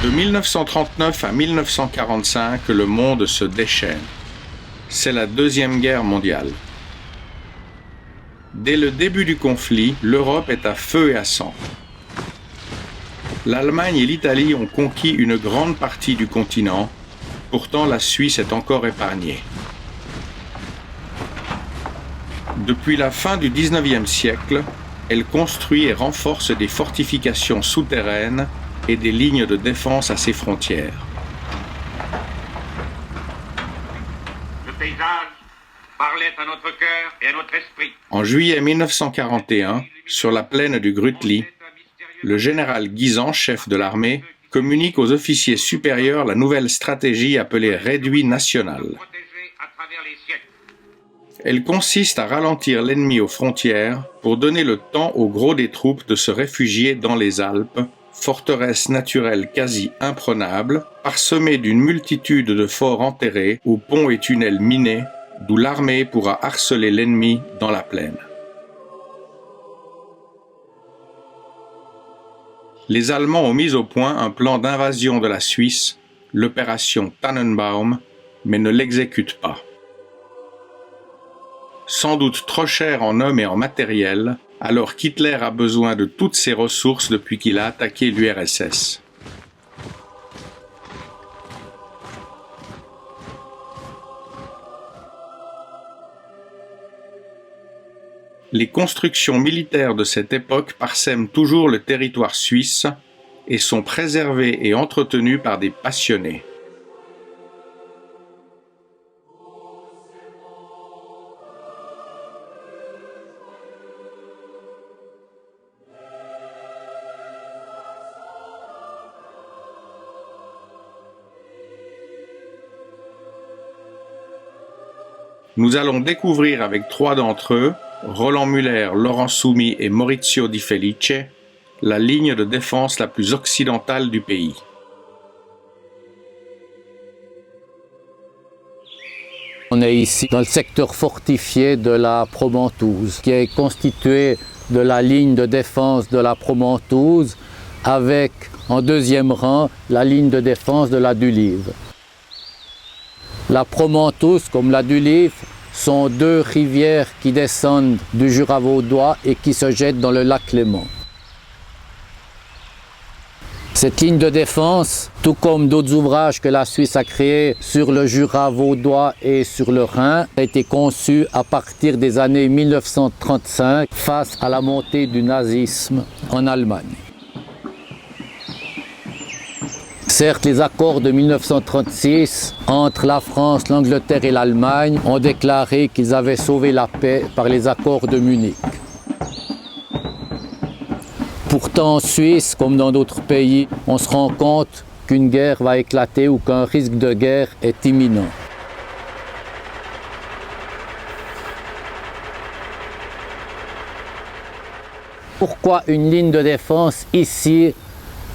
De 1939 à 1945, le monde se déchaîne. C'est la Deuxième Guerre mondiale. Dès le début du conflit, l'Europe est à feu et à sang. L'Allemagne et l'Italie ont conquis une grande partie du continent, pourtant la Suisse est encore épargnée. Depuis la fin du XIXe siècle, elle construit et renforce des fortifications souterraines et des lignes de défense à ses frontières. Le paysage parlait à notre cœur et à notre esprit. En juillet 1941, sur la plaine du Grütli, le général Guisan, chef de l'armée, communique aux officiers supérieurs la nouvelle stratégie appelée réduit national. Elle consiste à ralentir l'ennemi aux frontières pour donner le temps au gros des troupes de se réfugier dans les Alpes, forteresse naturelle quasi imprenable, parsemée d'une multitude de forts enterrés, aux ponts et tunnels minés, d'où l'armée pourra harceler l'ennemi dans la plaine. Les Allemands ont mis au point un plan d'invasion de la Suisse, l'opération Tannenbaum, mais ne l'exécutent pas. Sans doute trop cher en hommes et en matériel, alors qu'Hitler a besoin de toutes ses ressources depuis qu'il a attaqué l'URSS. Les constructions militaires de cette époque parsèment toujours le territoire suisse et sont préservées et entretenues par des passionnés. Nous allons découvrir avec trois d'entre eux, Roland Muller, Laurent Soumi et Maurizio Di Felice, la ligne de défense la plus occidentale du pays. On est ici dans le secteur fortifié de la Promentouse, qui est constitué de la ligne de défense de la Promentouse, avec en deuxième rang la ligne de défense de la Dulive. La Promentouse, comme la Dulive, sont deux rivières qui descendent du Jura vaudois et qui se jettent dans le lac Léman. Cette ligne de défense, tout comme d'autres ouvrages que la Suisse a créés sur le Jura vaudois et sur le Rhin, a été conçue à partir des années 1935 face à la montée du nazisme en Allemagne. Certes, les accords de 1936 entre la France, l'Angleterre et l'Allemagne ont déclaré qu'ils avaient sauvé la paix par les accords de Munich. Pourtant, en Suisse, comme dans d'autres pays, on se rend compte qu'une guerre va éclater ou qu'un risque de guerre est imminent. Pourquoi une ligne de défense ici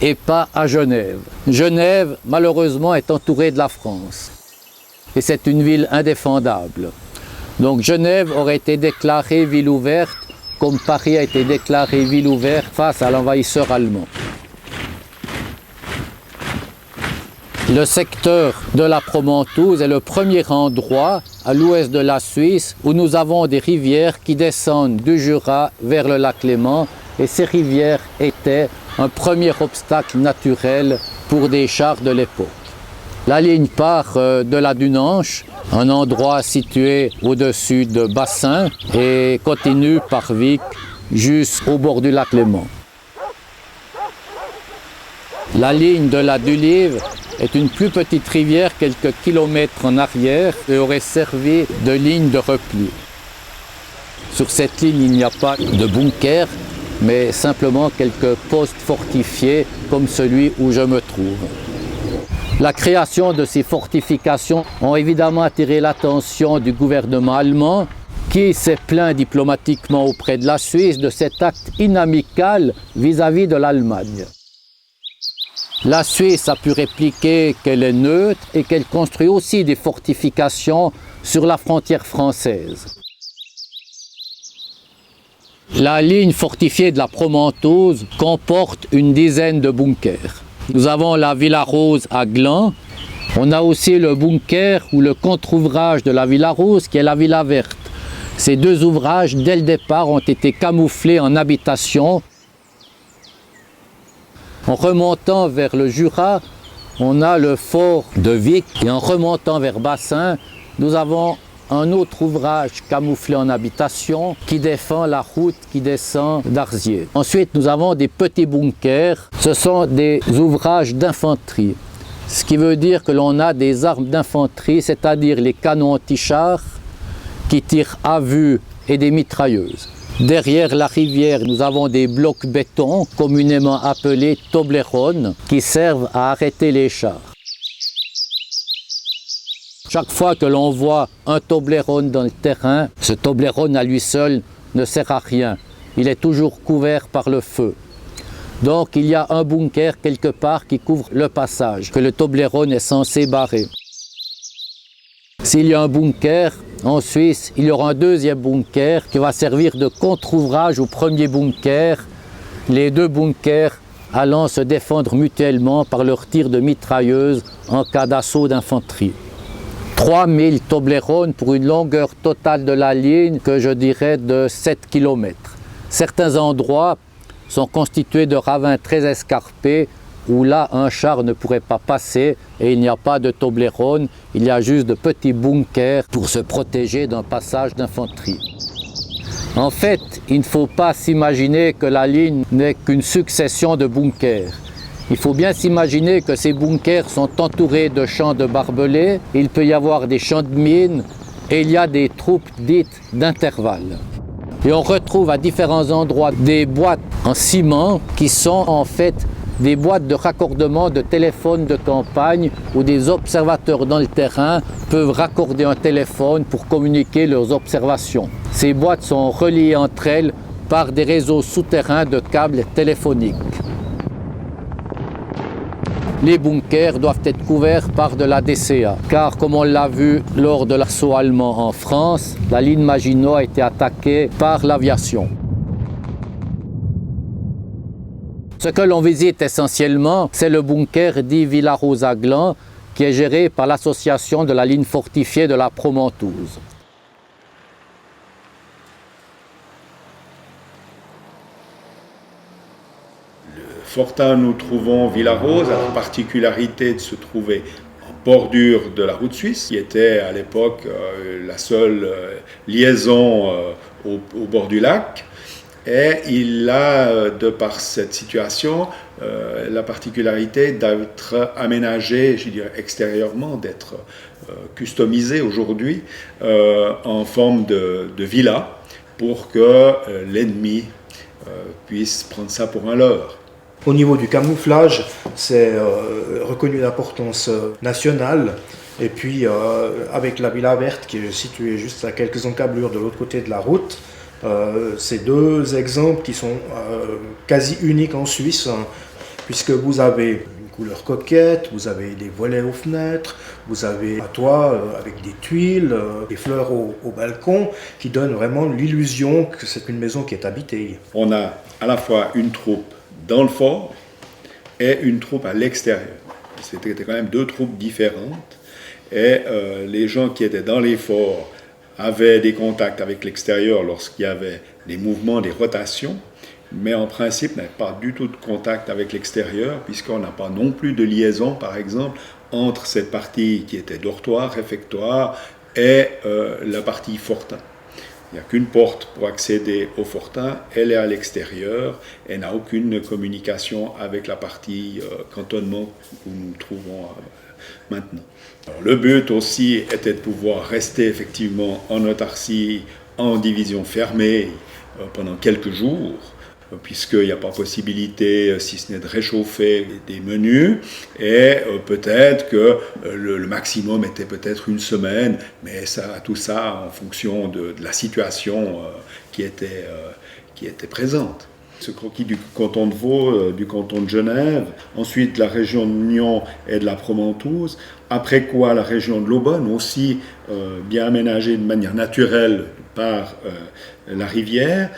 et pas à Genève? Genève, malheureusement, est entourée de la France. Et c'est une ville indéfendable. Donc Genève aurait été déclarée ville ouverte, comme Paris a été déclarée ville ouverte face à l'envahisseur allemand. Le secteur de la Promentouse est le premier endroit à l'ouest de la Suisse où nous avons des rivières qui descendent du Jura vers le lac Léman, et ces rivières étaient un premier obstacle naturel pour des chars de l'époque. La ligne part de la Dunanche, un endroit situé au-dessus de Bassin, et continue par Vic jusqu'au bord du lac Léman. La ligne de la Dulive est une plus petite rivière quelques kilomètres en arrière et aurait servi de ligne de repli. Sur cette ligne, il n'y a pas de bunker, mais simplement quelques postes fortifiés comme celui où je me trouve. La création de ces fortifications ont évidemment attiré l'attention du gouvernement allemand qui s'est plaint diplomatiquement auprès de la Suisse de cet acte inamical vis-à-vis de l'Allemagne. La Suisse a pu répliquer qu'elle est neutre et qu'elle construit aussi des fortifications sur la frontière française. La ligne fortifiée de la Promentouse comporte une dizaine de bunkers. Nous avons la Villa Rose à Gland. On a aussi le bunker ou le contre-ouvrage de la Villa Rose qui est la Villa Verte. Ces deux ouvrages, dès le départ, ont été camouflés en habitation. En remontant vers le Jura, on a le fort de Vic. Et en remontant vers Bassin, nous avons un autre ouvrage camouflé en habitation qui défend la route qui descend d'Arzier. Ensuite, nous avons des petits bunkers. Ce sont des ouvrages d'infanterie. Ce qui veut dire que l'on a des armes d'infanterie, c'est-à-dire les canons anti-chars qui tirent à vue et des mitrailleuses. Derrière la rivière, nous avons des blocs béton, communément appelés Toblerone, qui servent à arrêter les chars. Chaque fois que l'on voit un Toblerone dans le terrain, ce Toblerone à lui seul ne sert à rien. Il est toujours couvert par le feu. Donc il y a un bunker quelque part qui couvre le passage, que le Toblerone est censé barrer. S'il y a un bunker, en Suisse, il y aura un deuxième bunker qui va servir de contre-ouvrage au premier bunker. Les deux bunkers allant se défendre mutuellement par leur tir de mitrailleuse en cas d'assaut d'infanterie. 3000 Toblerone pour une longueur totale de la ligne que je dirais de 7 km. Certains endroits sont constitués de ravins très escarpés où là un char ne pourrait pas passer et il n'y a pas de Toblerone, il y a juste de petits bunkers pour se protéger d'un passage d'infanterie. En fait, il ne faut pas s'imaginer que la ligne n'est qu'une succession de bunkers. Il faut bien s'imaginer que ces bunkers sont entourés de champs de barbelés, il peut y avoir des champs de mines et il y a des troupes dites d'intervalle. Et on retrouve à différents endroits des boîtes en ciment qui sont en fait des boîtes de raccordement de téléphones de campagne où des observateurs dans le terrain peuvent raccorder un téléphone pour communiquer leurs observations. Ces boîtes sont reliées entre elles par des réseaux souterrains de câbles téléphoniques. Les bunkers doivent être couverts par de la DCA, car comme on l'a vu lors de l'assaut allemand en France, la ligne Maginot a été attaquée par l'aviation. Ce que l'on visite essentiellement, c'est le bunker dit Villa Rose à Gland, qui est géré par l'association de la ligne fortifiée de la Promontouse. Fortin, nous trouvons Villa Rose a la particularité de se trouver en bordure de la route suisse, qui était à l'époque la seule liaison au bord du lac. Et il a, de par cette situation, la particularité d'être aménagé, je dirais extérieurement, d'être customisé aujourd'hui en forme de villa pour que l'ennemi puisse prendre ça pour un leurre. Au niveau du camouflage, c'est reconnu d'importance nationale. Et puis, avec la Villa Verte, qui est située juste à quelques encablures de l'autre côté de la route, c'est deux exemples qui sont quasi uniques en Suisse, hein, puisque vous avez une couleur coquette, vous avez des volets aux fenêtres, vous avez un toit avec des tuiles, des fleurs au balcon, qui donnent vraiment l'illusion que c'est une maison qui est habitée. On a à la fois une troupe dans le fort et une troupe à l'extérieur. C'était quand même deux troupes différentes. Et les gens qui étaient dans les forts avaient des contacts avec l'extérieur lorsqu'il y avait des mouvements, des rotations, mais en principe n'avaient pas du tout de contact avec l'extérieur, puisqu'on n'a pas non plus de liaison, par exemple, entre cette partie qui était dortoir, réfectoire, et la partie fortin. Il n'y a qu'une porte pour accéder au fortin, elle est à l'extérieur, elle n'a aucune communication avec la partie cantonnement où nous nous trouvons maintenant. Alors, le but aussi était de pouvoir rester effectivement en autarcie, en division fermée pendant quelques jours, puisqu'il n'y a pas possibilité, si ce n'est de réchauffer des menus, et peut-être que le maximum était peut-être une semaine, mais tout ça en fonction de la situation qui était présente. Ce croquis du canton de Vaud, du canton de Genève, ensuite la région de Nyon et de la Promontouse, après quoi la région de l'Aubonne, aussi bien aménagée de manière naturelle par la rivière,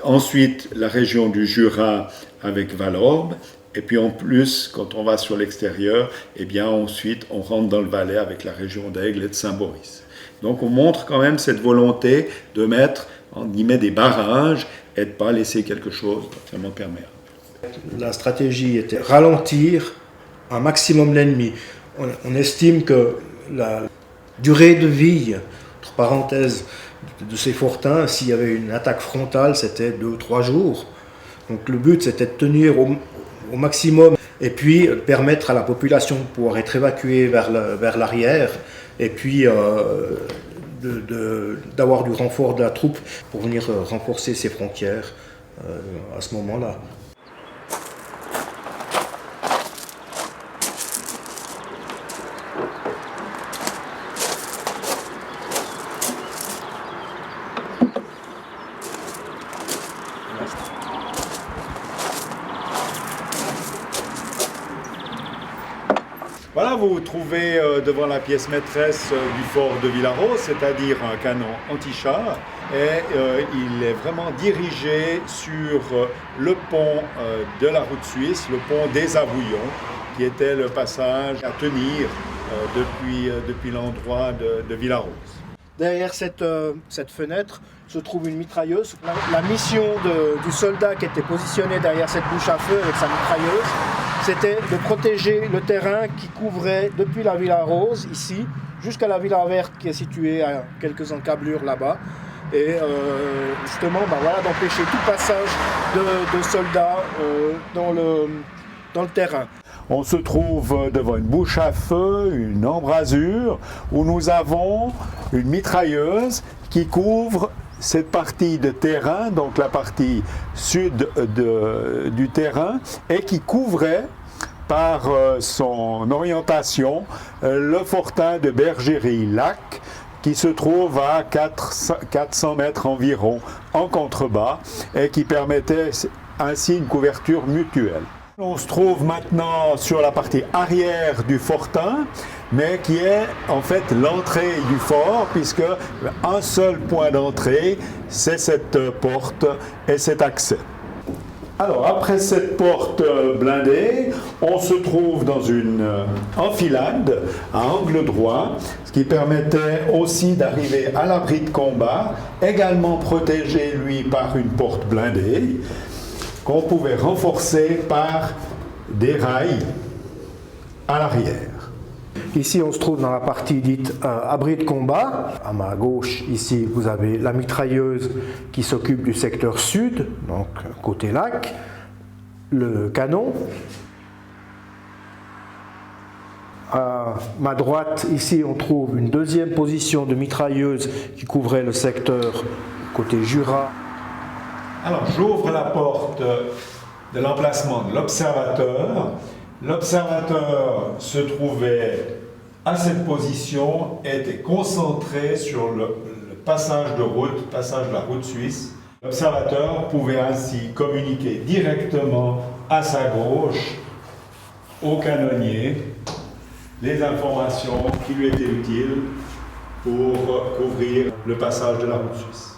ensuite la région du Jura avec Valorbe, Et puis en plus, quand on va sur l'extérieur, eh bien ensuite on rentre dans le Valais avec la région d'Aigle et de Saint-Maurice. Donc on montre quand même cette volonté de mettre en guillemets des barrages et de ne pas laisser quelque chose totalement perméable. La stratégie était ralentir un maximum l'ennemi. On estime que la durée de vie, entre parenthèses, de ces fortins, s'il y avait une attaque frontale, c'était 2-3 jours. Donc le but, c'était de tenir au maximum et puis permettre à la population de pouvoir être évacuée vers l'arrière et puis d'avoir du renfort de la troupe pour venir renforcer ses frontières à ce moment-là. Voilà, vous vous trouvez devant la pièce maîtresse du fort de Villarose, c'est-à-dire un canon anti-char, et il est vraiment dirigé sur le pont de la route suisse, le pont des Avouillons, qui était le passage à tenir depuis l'endroit de Villarose. Derrière cette fenêtre se trouve une mitrailleuse. La mission du soldat qui était positionné derrière cette bouche à feu avec sa mitrailleuse, c'était de protéger le terrain qui couvrait depuis la Villa Rose, ici, jusqu'à la Villa Verte qui est située à quelques encablures là-bas. Et justement, d'empêcher tout passage de soldats dans le terrain. On se trouve devant une bouche à feu, une embrasure, où nous avons une mitrailleuse qui couvre cette partie de terrain, donc la partie sud du terrain, et qui couvrait par son orientation le fortin de Bergerie-Lac, qui se trouve à 400 mètres environ en contrebas, et qui permettait ainsi une couverture mutuelle. On se trouve maintenant sur la partie arrière du fortin, mais qui est en fait l'entrée du fort, puisque un seul point d'entrée, c'est cette porte et cet accès. Alors, après cette porte blindée, on se trouve dans une enfilade à angle droit, ce qui permettait aussi d'arriver à l'abri de combat, également protégé, lui, par une porte blindée, qu'on pouvait renforcer par des rails à l'arrière. Ici, on se trouve dans la partie dite abri de combat. À ma gauche, ici, vous avez la mitrailleuse qui s'occupe du secteur sud, donc côté lac, le canon. À ma droite, ici, on trouve une deuxième position de mitrailleuse qui couvrait le secteur côté Jura. Alors, j'ouvre la porte de l'emplacement de l'observateur. L'observateur se trouvait à cette position et était concentré sur le passage de route, passage de la route suisse. L'observateur pouvait ainsi communiquer directement à sa gauche au canonnier les informations qui lui étaient utiles pour couvrir le passage de la route suisse.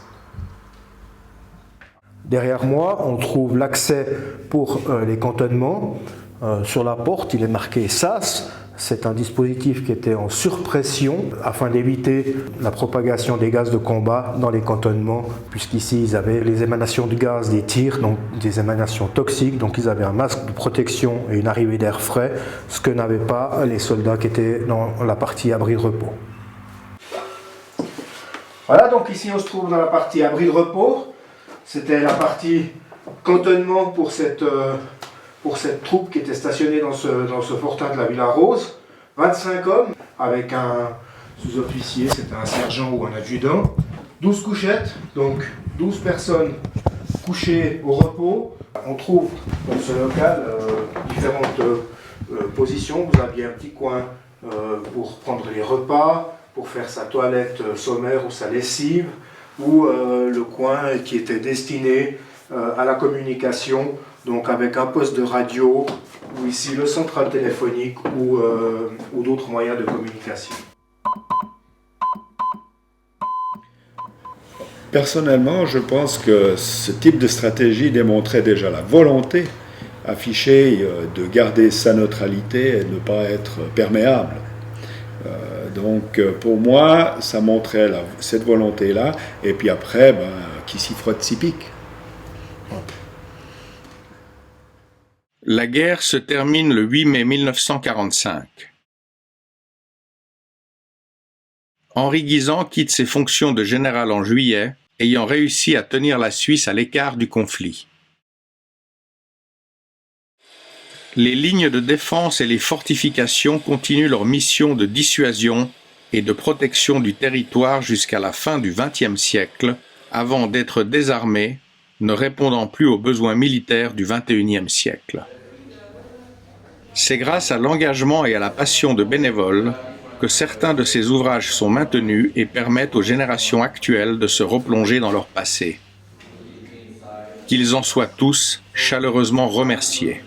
Derrière moi, on trouve l'accès pour les cantonnements. Sur la porte, il est marqué SAS. C'est un dispositif qui était en surpression afin d'éviter la propagation des gaz de combat dans les cantonnements, puisqu'ici ils avaient les émanations de gaz des tirs, donc des émanations toxiques, donc ils avaient un masque de protection et une arrivée d'air frais, ce que n'avaient pas les soldats qui étaient dans la partie abri de repos. Voilà, donc ici on se trouve dans la partie abri de repos. C'était la partie cantonnement pour cette troupe qui était stationnée dans ce fortin de la Villa Rose. 25 hommes avec un sous-officier, c'était un sergent ou un adjudant. 12 couchettes, donc 12 personnes couchées au repos. On trouve dans ce local différentes positions. Vous aviez un petit coin pour prendre les repas, pour faire sa toilette sommaire ou sa lessive, ou le coin qui était destiné à la communication, donc avec un poste de radio, ou ici le central téléphonique, ou d'autres moyens de communication. Personnellement, je pense que ce type de stratégie démontrait déjà la volonté affiché de garder sa neutralité et de ne pas être perméable. Donc pour moi, ça montrait cette volonté-là, et puis après, qui s'y frotte s'y pique. La guerre se termine le 8 mai 1945. Henri Guisan quitte ses fonctions de général en juillet, ayant réussi à tenir la Suisse à l'écart du conflit. Les lignes de défense et les fortifications continuent leur mission de dissuasion et de protection du territoire jusqu'à la fin du XXe siècle, avant d'être désarmées, ne répondant plus aux besoins militaires du XXIe siècle. C'est grâce à l'engagement et à la passion de bénévoles que certains de ces ouvrages sont maintenus et permettent aux générations actuelles de se replonger dans leur passé. Qu'ils en soient tous chaleureusement remerciés.